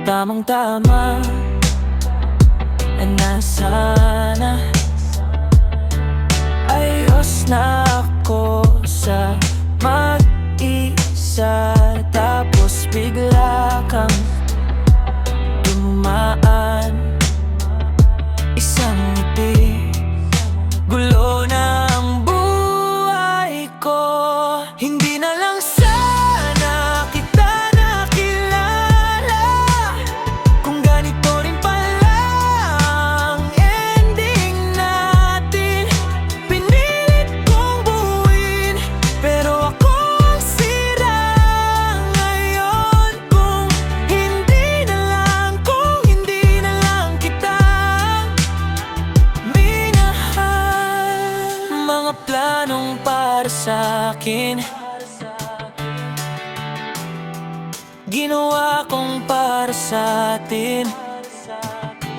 tamang-tama na sana ayos na ako sa mag-isa. Tapos bigla kang dumaan, isang ngiti, gulo na ang buhay ko. Hindi na lang sana kita nakilala kung ganito rin pala ang ending natin. Pinilit kong buuin, pero ako ang sira ngayon. Kung hindi na lang kita minahal. Mga planong para sa'kin ginawa kong para sa'tin.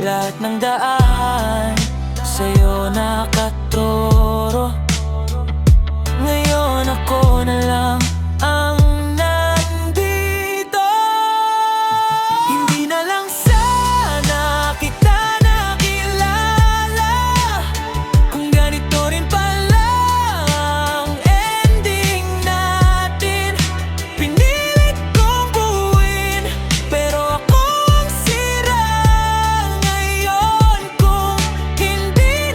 Lahat ng daan sa'yo nakaturo. Ngayon ako na lang ang nandito. Hindi na lang sana kita nakilala kung ganito rin pala ang ending natin. Pinilit kong buuin, pero ako ang sira ngayon. Kung hindi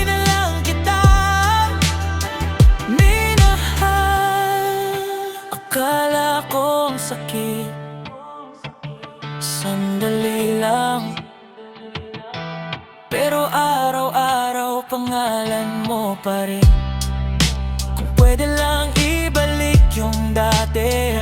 na lang kita minahal. Akala kong sakit, sandali lang, pero araw-araw pangalan mo pa rin. Kung pwede lang ibalik yung dati.